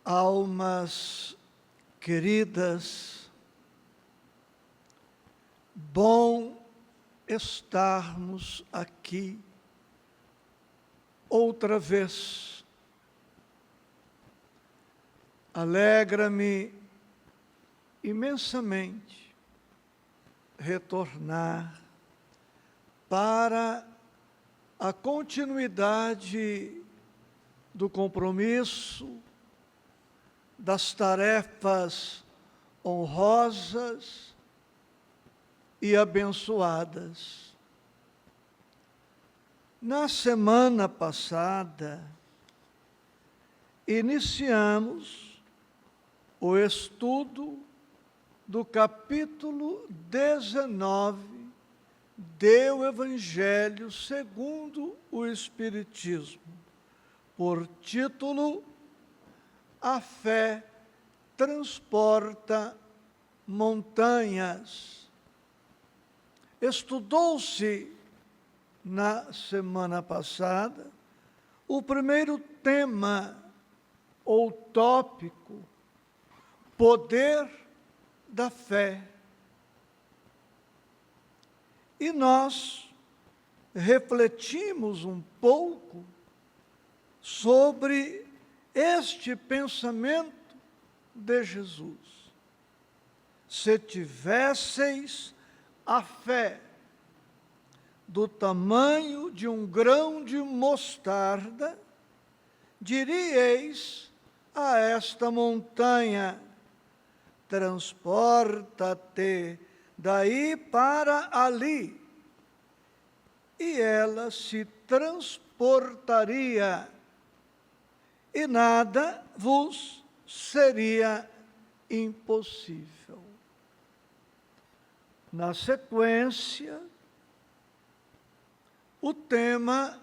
Almas queridas, bom estarmos aqui outra vez. Alegra-me imensamente retornar para a continuidade do compromisso, das tarefas honrosas e abençoadas. Na semana passada, iniciamos o estudo do capítulo 19 do Evangelho segundo o Espiritismo, por título A Fé Transporta Montanhas. Estudou-se na semana passada o primeiro tema ou tópico, poder da fé. E nós refletimos um pouco sobre este pensamento de Jesus. Se tivesseis a fé do tamanho de um grão de mostarda, diríeis a esta montanha: transporta-te daí para ali, e ela se transportaria, e nada vos seria impossível. Na sequência, o tema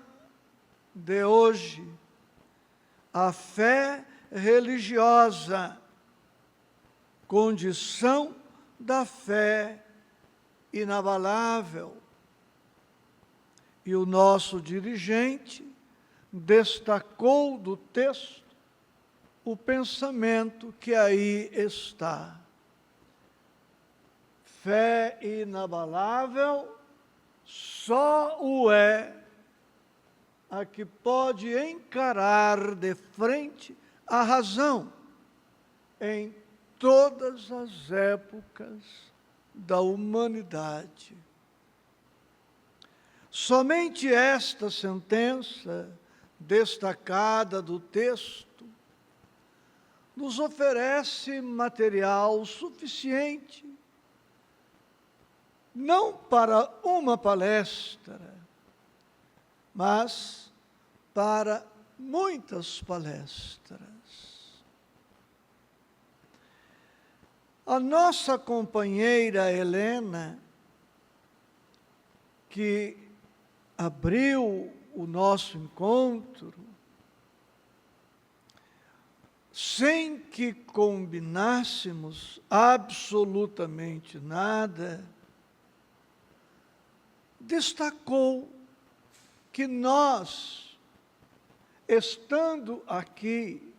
de hoje, a fé religiosa, condição da fé inabalável. E o nosso dirigente destacou do texto o pensamento que aí está. Fé inabalável só o é a que pode encarar de frente a razão em todas as épocas da humanidade. Somente esta sentença destacada do texto nos oferece material suficiente, não para uma palestra, mas para muitas palestras. A nossa companheira Helena, que abriu o nosso encontro, sem que combinássemos absolutamente nada, destacou que nós, estando aqui,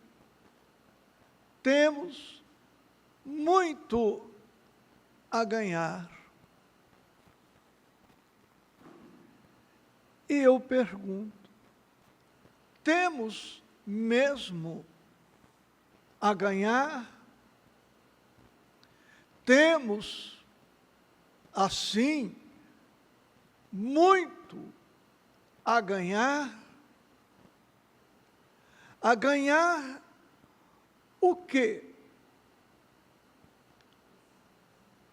temos muito a ganhar. E eu pergunto, temos mesmo a ganhar? Temos, assim, muito a ganhar? A ganhar o quê?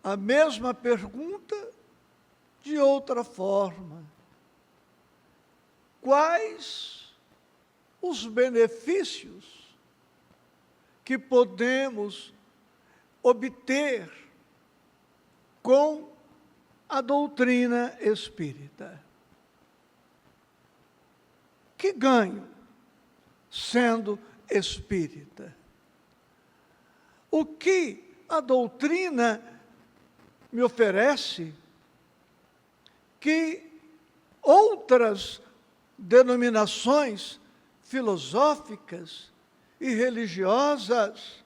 A mesma pergunta de outra forma. Quais os benefícios que podemos obter com a doutrina espírita? Que ganho sendo espírita? O que a doutrina me oferece que outras denominações filosóficas e religiosas,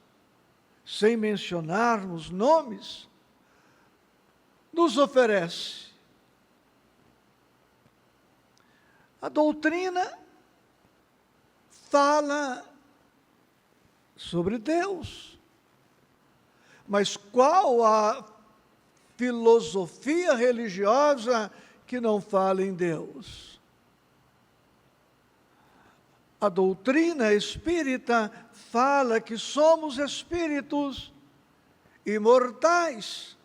sem mencionarmos nomes, nos oferece. A doutrina fala sobre Deus, mas qual a filosofia religiosa que não fala em Deus? A doutrina espírita fala que somos espíritos imortais,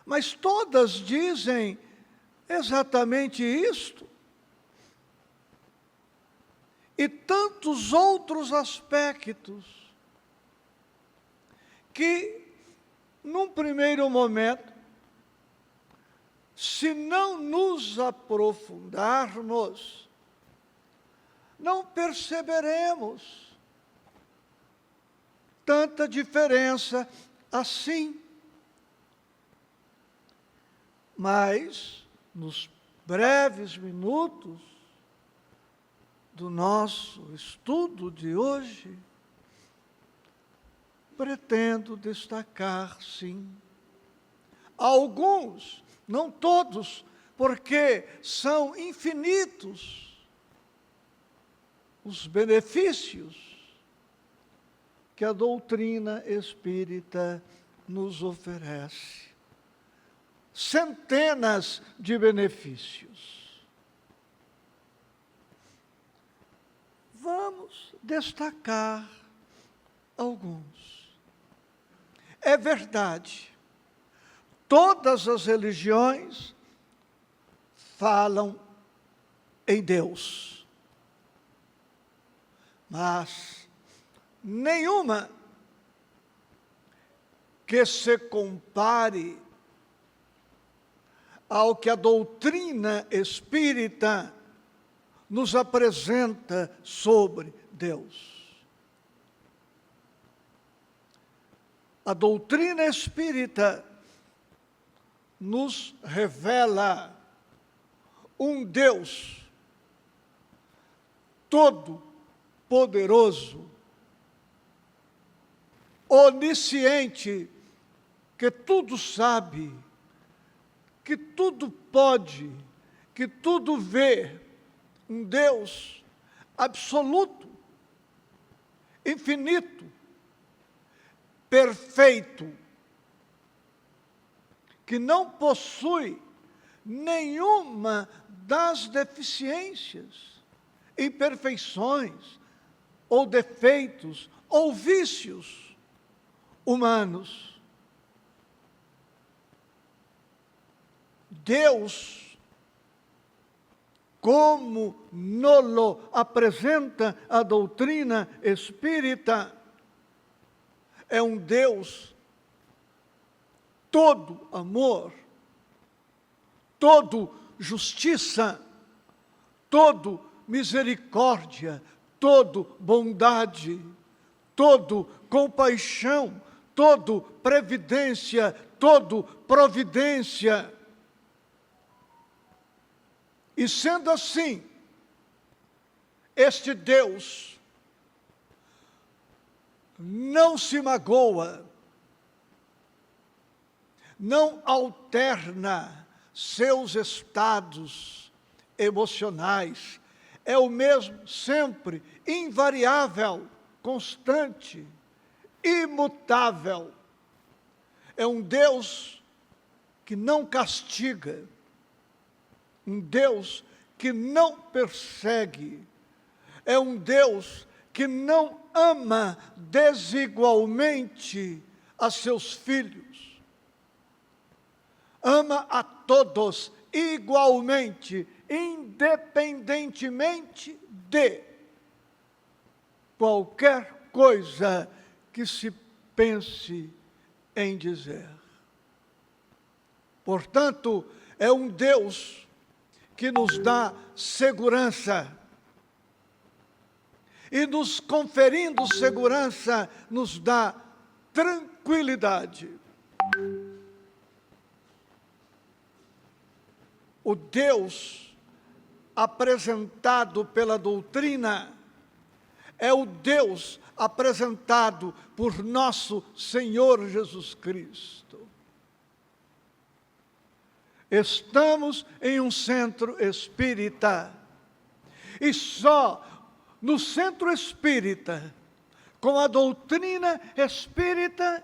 mas todas dizem exatamente isto. E tantos outros aspectos que, num primeiro momento, se não nos aprofundarmos, não perceberemos tanta diferença assim. Mas, nos breves minutos do nosso estudo de hoje, pretendo destacar, sim, alguns, não todos, porque são infinitos os benefícios que a doutrina espírita nos oferece. Centenas de benefícios. Vamos destacar alguns. É verdade, todas as religiões falam em Deus, mas nenhuma que se compare ao que a doutrina espírita nos apresenta sobre Deus. A doutrina espírita nos revela um Deus todo-poderoso, onisciente, que tudo sabe, que tudo pode, que tudo vê, um Deus absoluto, infinito, perfeito, que não possui nenhuma das deficiências, imperfeições, ou defeitos, ou vícios humanos. Deus, como nos apresenta a doutrina espírita, é um Deus todo amor, todo justiça, todo misericórdia, todo bondade, todo compaixão, todo previdência, todo providência. E sendo assim, este Deus não se magoa, não alterna seus estados emocionais, é o mesmo sempre, invariável, constante, imutável. É um Deus que não castiga, um Deus que não persegue, é um Deus que não ama desigualmente a seus filhos. Ama a todos igualmente, independentemente de qualquer coisa que se pense em dizer. Portanto, é um Deus que nos dá segurança, e nos conferindo segurança, nos dá tranquilidade. O Deus apresentado pela doutrina é o Deus apresentado por nosso Senhor Jesus Cristo. Estamos em um centro espírita, e só no centro espírita, com a doutrina espírita,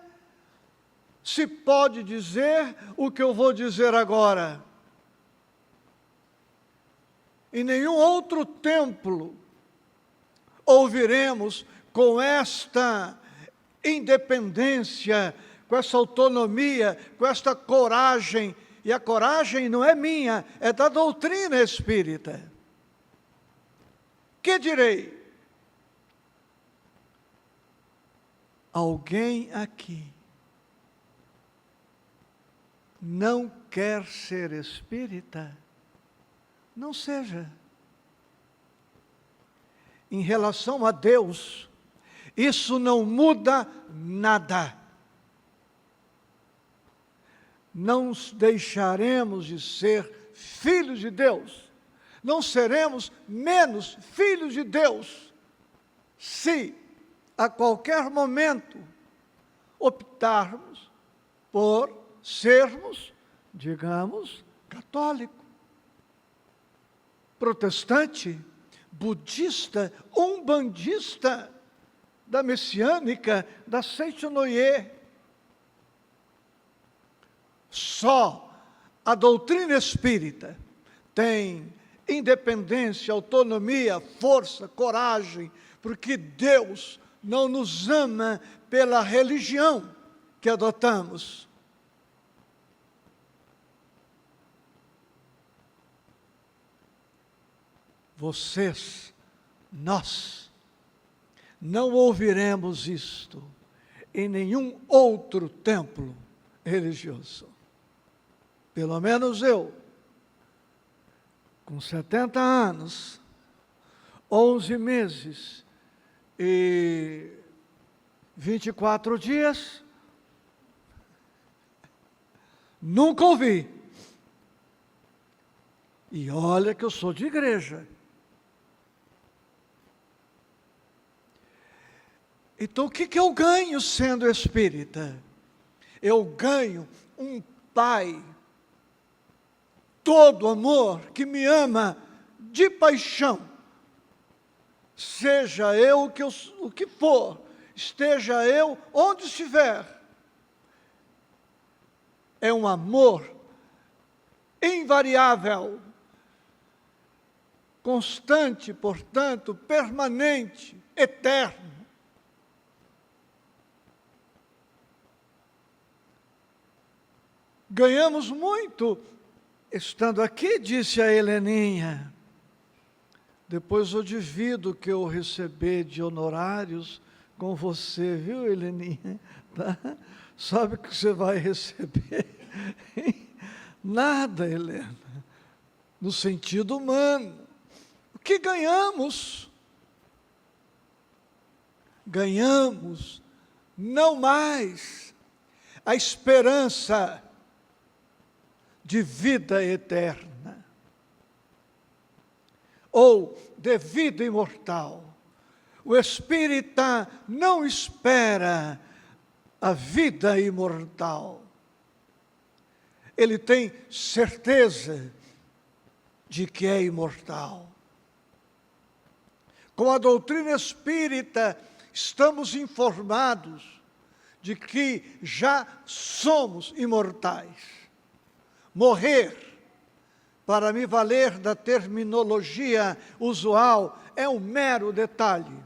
se pode dizer o que eu vou dizer agora. Em nenhum outro templo ouviremos com esta independência, com essa autonomia, com esta coragem. E a coragem não é minha, é da doutrina espírita. Que direi? Alguém aqui não quer ser espírita? Não seja. Em relação a Deus, isso não muda nada. Não deixaremos de ser filhos de Deus. Não seremos menos filhos de Deus se, a qualquer momento, optarmos por sermos, digamos, católico, protestante, budista, umbandista, da messiânica, da Seitonoye. Só a doutrina espírita tem independência, autonomia, força, coragem, porque Deus não nos ama pela religião que adotamos. Vocês, nós, não ouviremos isto em nenhum outro templo religioso. Pelo menos eu, com 70 anos, 11 meses e 24 dias, nunca ouvi. E olha que eu sou de igreja. Então, o que eu ganho sendo espírita? Eu ganho um Pai todo amor, que me ama de paixão. Seja eu o que for, esteja eu onde estiver. É um amor invariável, constante, portanto, permanente, eterno. Ganhamos muito estando aqui, disse a Heleninha. Depois eu divido o que eu receber de honorários com você, viu, Heleninha? Tá? Sabe o que você vai receber? Nada, Helena. No sentido humano. O que ganhamos? Ganhamos não mais a esperança de vida eterna, ou de vida imortal. O espírita não espera a vida imortal. Ele tem certeza de que é imortal. Com a doutrina espírita, estamos informados de que já somos imortais. Morrer, para me valer da terminologia usual, é um mero detalhe.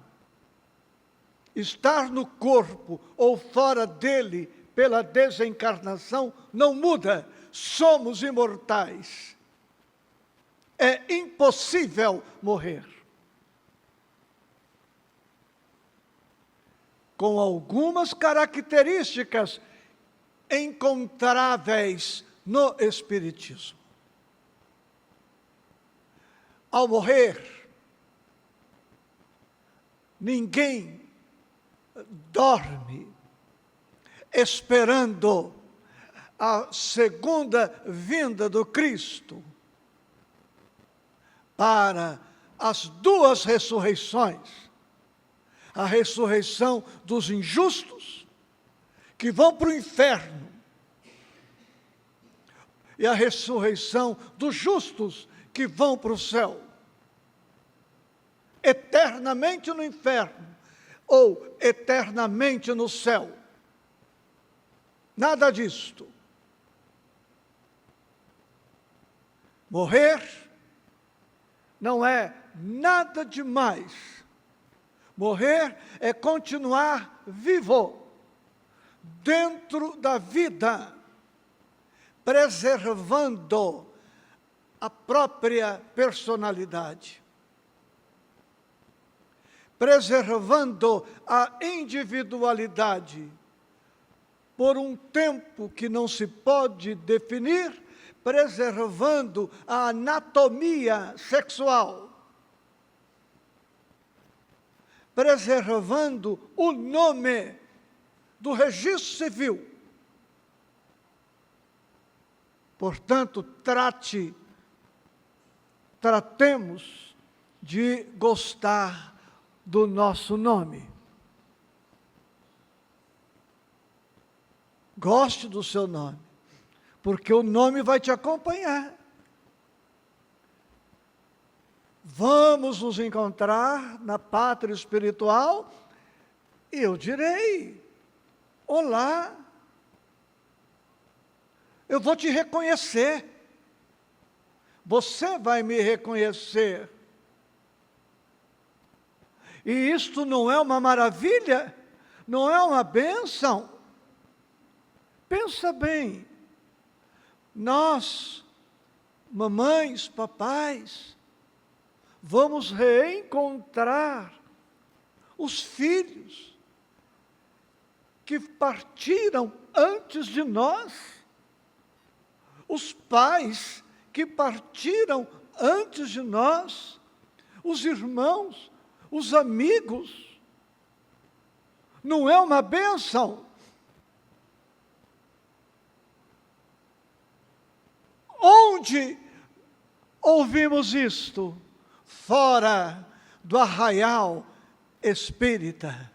Estar no corpo ou fora dele pela desencarnação não muda, somos imortais. É impossível morrer. Com algumas características encontráveis no Espiritismo. Ao morrer, ninguém dorme esperando a segunda vinda do Cristo para as duas ressurreições, A ressurreição dos injustos, que vão para o inferno, e a ressurreição dos justos, que vão para o céu. Eternamente no inferno, ou eternamente no céu. Nada disto. Morrer não é nada demais. Morrer é continuar vivo, dentro da vida, preservando a própria personalidade, preservando a individualidade, por um tempo que não se pode definir, preservando a anatomia sexual, preservando o nome do registro civil. Portanto, tratemos de gostar do nosso nome. Goste do seu nome, porque o nome vai te acompanhar. Vamos nos encontrar na pátria espiritual e eu direi: olá, eu vou te reconhecer, você vai me reconhecer. E isto não é uma maravilha? Não é uma bênção? Pensa bem, nós, mamães, papais, vamos reencontrar os filhos que partiram antes de nós, os pais que partiram antes de nós, os irmãos, os amigos. Não é uma bênção? Onde ouvimos isto? Fora do arraial espírita.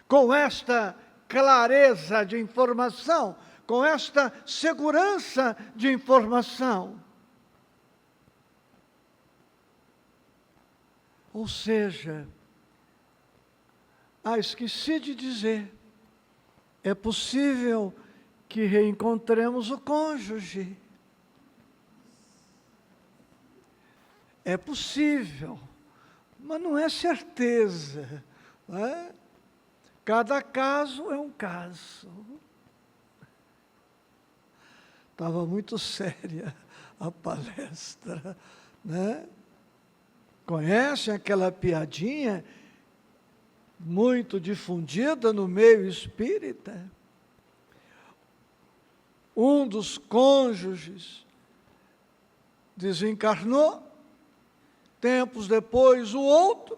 Com esta clareza de informação, com esta segurança de informação. Ou seja, esqueci de dizer, é possível que reencontremos o cônjuge. É possível, mas não é certeza. Não é? Cada caso é um caso. Estava muito séria a palestra, né? Conhecem aquela piadinha muito difundida no meio espírita? Um dos cônjuges desencarnou, tempos depois o outro,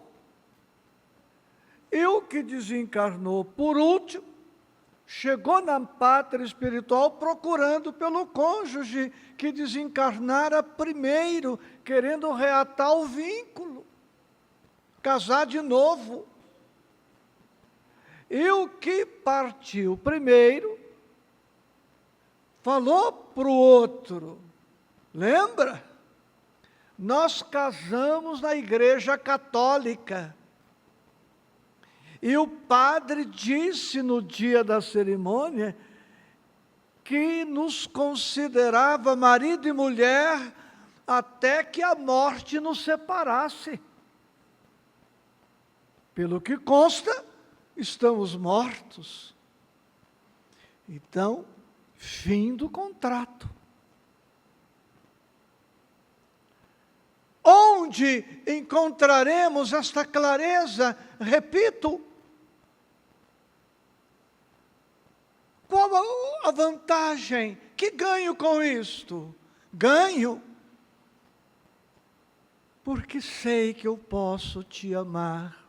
e o que desencarnou por último, chegou na pátria espiritual procurando pelo cônjuge que desencarnara primeiro, querendo reatar o vínculo, casar de novo. E o que partiu primeiro, falou para o outro, lembra? Nós casamos na Igreja Católica. E o padre disse no dia da cerimônia que nos considerava marido e mulher até que a morte nos separasse. Pelo que consta, estamos mortos. Então, fim do contrato. Onde encontraremos esta clareza? Repito, qual a vantagem? Que ganho com isto? Ganho, porque sei que eu posso te amar,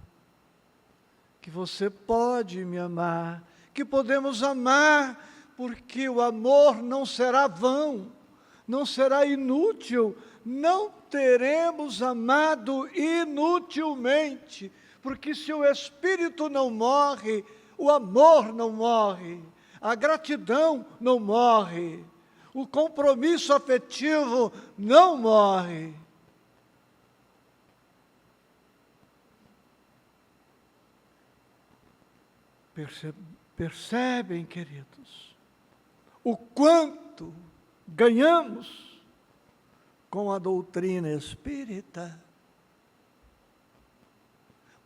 que você pode me amar, que podemos amar, porque o amor não será vão, não será inútil, não teremos amado inutilmente, porque se o espírito não morre, o amor não morre, a gratidão não morre, o compromisso afetivo não morre. Percebem, queridos, o quanto ganhamos com a doutrina espírita?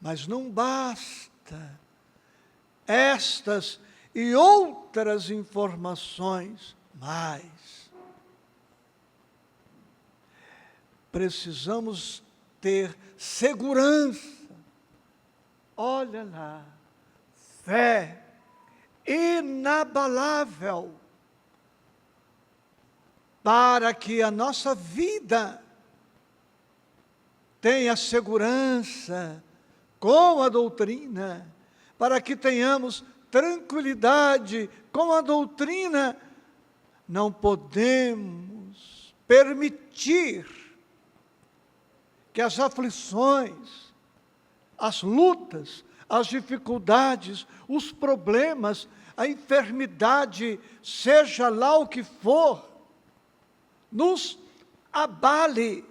Mas não basta estas e outras informações, mais precisamos ter segurança. Olha lá, fé inabalável, para que a nossa vida tenha segurança com a doutrina, para que tenhamos tranquilidade com a doutrina. Não podemos permitir que as aflições, as lutas, as dificuldades, os problemas, a enfermidade, seja lá o que for, nos abale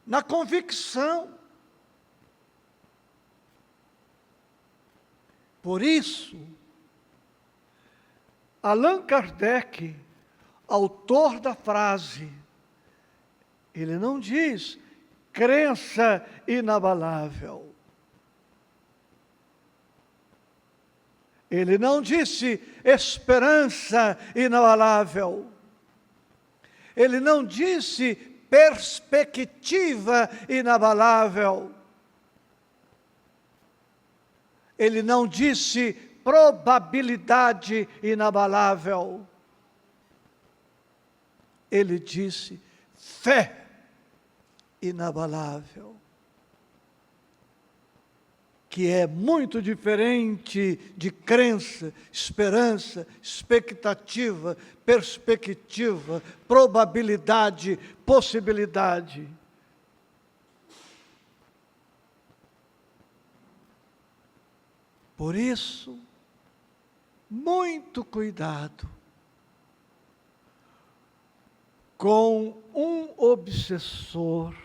na convicção. Por isso, Allan Kardec, autor da frase, ele não diz crença inabalável. Ele não disse esperança inabalável. Ele não disse perspectiva inabalável. Ele não disse probabilidade inabalável. Ele disse fé inabalável, que é muito diferente de crença, esperança, expectativa, perspectiva, probabilidade, possibilidade. Por isso, muito cuidado com um obsessor.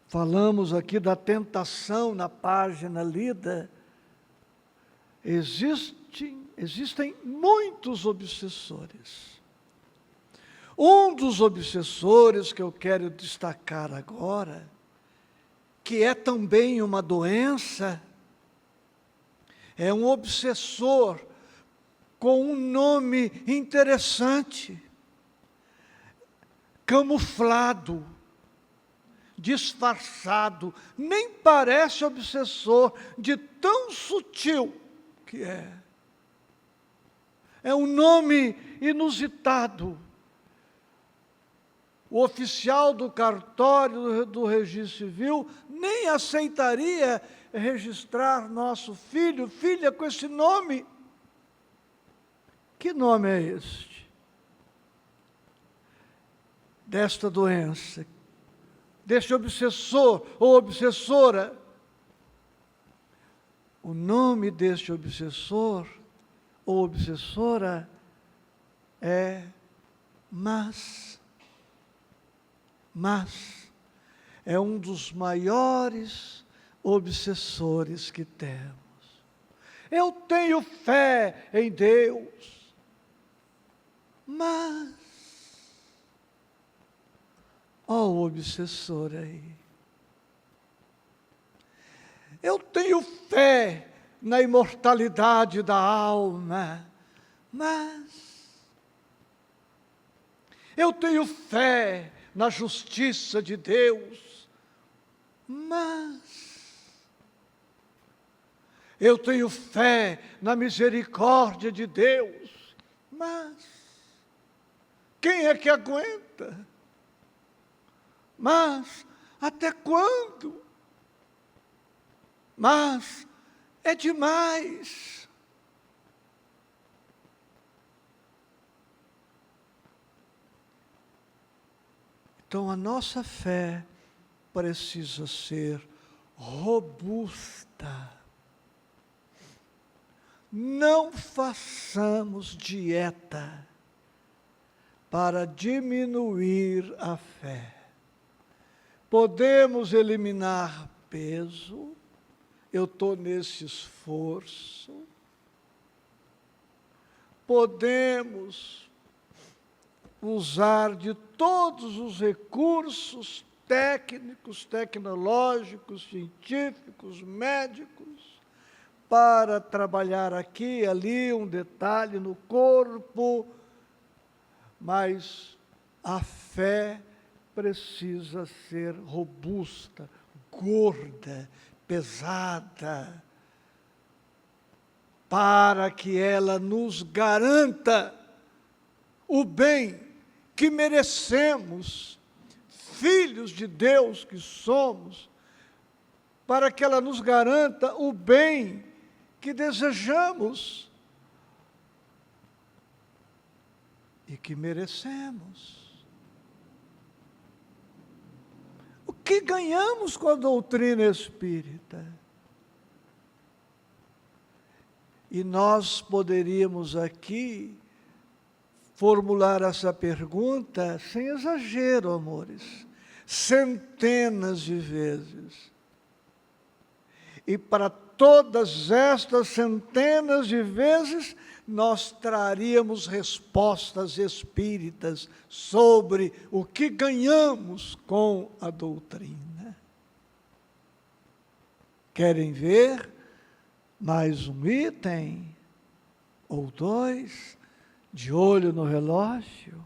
Falamos aqui da tentação na página lida. Existem muitos obsessores. Um dos obsessores que eu quero destacar agora, que é também uma doença, é um obsessor com um nome interessante, camuflado, disfarçado, nem parece obsessor, de tão sutil que é. É um nome inusitado. O oficial do cartório do Registro Civil nem aceitaria registrar nosso filho, filha, com esse nome. Que nome é este? Desta doença, deste obsessor ou obsessora. O nome deste obsessor ou obsessora é mas é um dos maiores obsessores que temos. Eu tenho fé em Deus, mas ó o obsessor aí. Eu tenho fé na imortalidade da alma, mas eu tenho fé na justiça de Deus, mas eu tenho fé na misericórdia de Deus, mas quem é que aguenta? Mas até quando? Mas é demais. Então a nossa fé precisa ser robusta. Não façamos dieta para diminuir a fé. Podemos eliminar peso, eu estou nesse esforço. Podemos usar de todos os recursos técnicos, tecnológicos, científicos, médicos, para trabalhar aqui e ali um detalhe no corpo, mas a fé precisa ser robusta, gorda, pesada, para que ela nos garanta o bem que merecemos, filhos de Deus que somos, para que ela nos garanta o bem que desejamos e que merecemos. O que ganhamos com a doutrina espírita? E nós poderíamos aqui formular essa pergunta sem exagero, amores, centenas de vezes. E para todas estas centenas de vezes, nós traríamos respostas espíritas sobre o que ganhamos com a doutrina. Querem ver mais um item ou dois, de olho no relógio?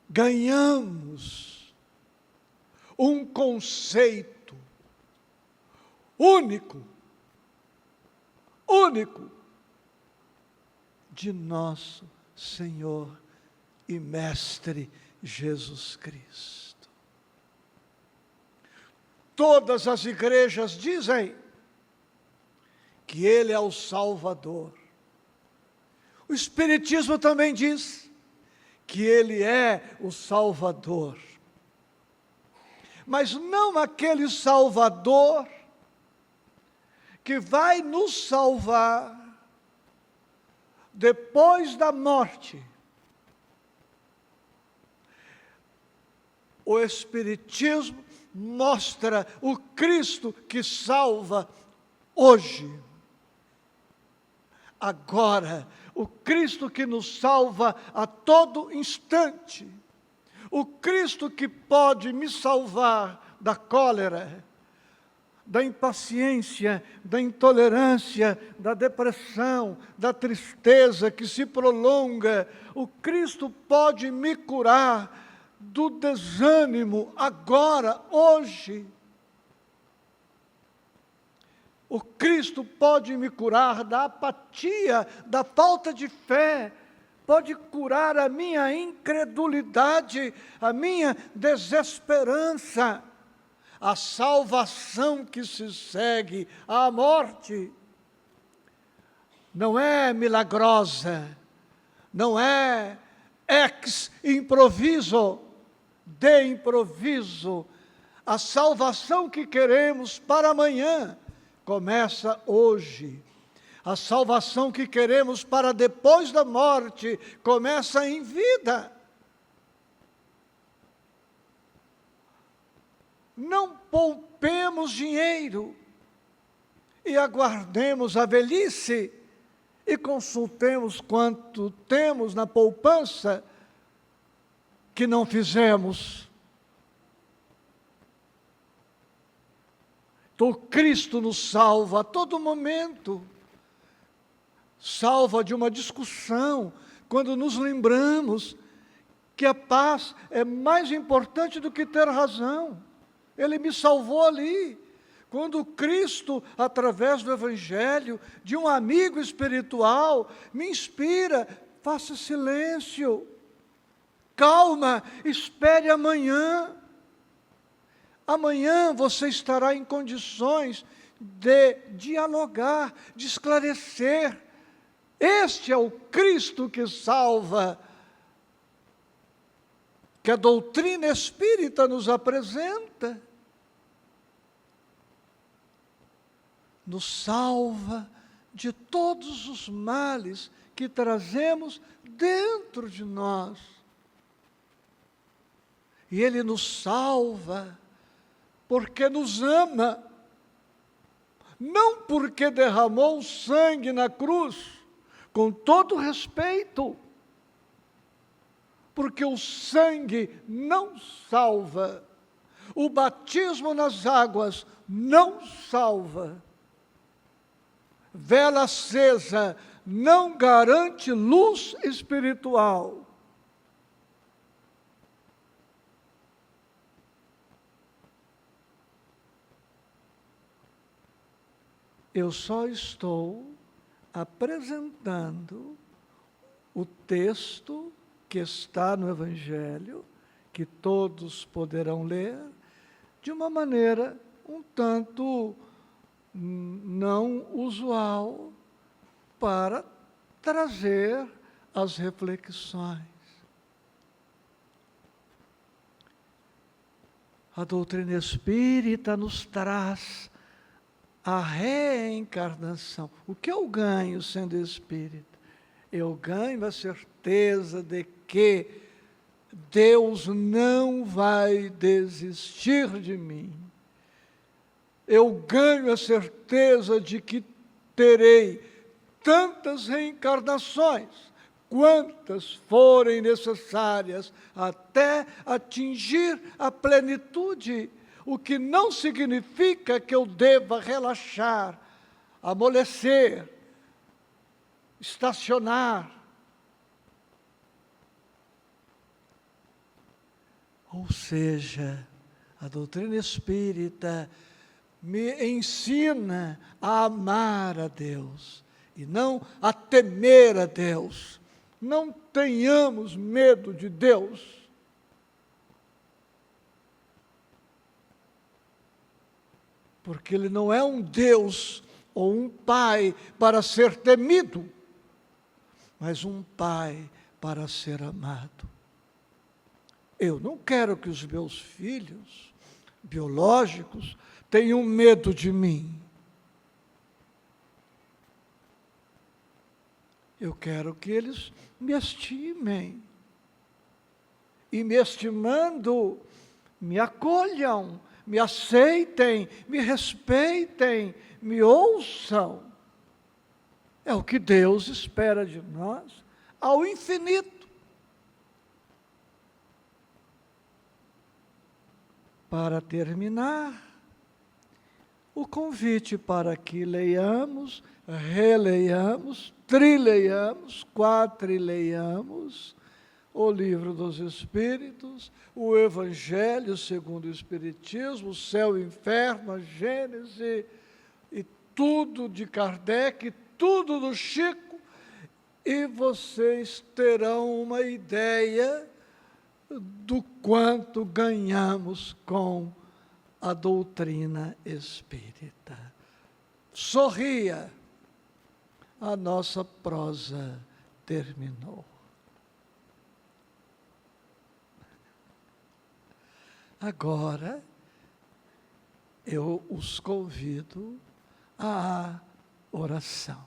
Ganhamos um conceito único de nosso Senhor e Mestre Jesus Cristo. Todas as igrejas dizem que Ele é o Salvador. O Espiritismo também diz que Ele é o Salvador. Mas não aquele Salvador que vai nos salvar depois da morte. O Espiritismo mostra o Cristo que salva hoje. Agora, o Cristo que nos salva a todo instante. O Cristo que pode me salvar da cólera, da impaciência, da intolerância, da depressão, da tristeza que se prolonga. O Cristo pode me curar do desânimo agora, hoje. O Cristo pode me curar da apatia, da falta de fé, pode curar a minha incredulidade, a minha desesperança. A salvação que se segue à morte não é milagrosa, não é ex improviso, de improviso. A salvação que queremos para amanhã começa hoje. A salvação que queremos para depois da morte começa em vida. Não poupemos dinheiro e aguardemos a velhice e consultemos quanto temos na poupança que não fizemos. Então, Cristo nos salva a todo momento. Salva de uma discussão, quando nos lembramos que a paz é mais importante do que ter razão. Ele me salvou ali. Quando Cristo, através do Evangelho, de um amigo espiritual, me inspira, faça silêncio, calma, espere amanhã. Amanhã você estará em condições de dialogar, de esclarecer. Este é o Cristo que salva, que a doutrina espírita nos apresenta. nos salva de todos os males que trazemos dentro de nós. E Ele nos salva porque nos ama, não porque derramou sangue na cruz, com todo respeito, porque o sangue não salva, o batismo nas águas não salva, vela acesa não garante luz espiritual. Eu só estou apresentando o texto que está no Evangelho, que todos poderão ler, de uma maneira um tanto não usual, para trazer as reflexões. A doutrina espírita nos traz a reencarnação. O que eu ganho sendo espírita? Eu ganho a certeza de que Deus não vai desistir de mim. Eu ganho a certeza de que terei tantas reencarnações, quantas forem necessárias, até atingir a plenitude. O que não significa que eu deva relaxar, amolecer, estacionar. Ou seja, a doutrina espírita me ensina a amar a Deus e não a temer a Deus. Não tenhamos medo de Deus. Porque Ele não é um Deus ou um Pai para ser temido, mas um Pai para ser amado. Eu não quero que os meus filhos biológicos tenham medo de mim. Eu quero que eles me estimem. E me estimando, me acolham, me aceitem, me respeitem, me ouçam. É o que Deus espera de nós, ao infinito. Para terminar, o convite para que leiamos, releiamos, trileiamos, quatrileiamos o Livro dos Espíritos, o Evangelho segundo o Espiritismo, o Céu e o Inferno, a Gênese, e tudo de Kardec, tudo do Chico, e vocês terão uma ideia do quanto ganhamos com a doutrina espírita. Sorria, a nossa prosa terminou. Agora, eu os convido à oração.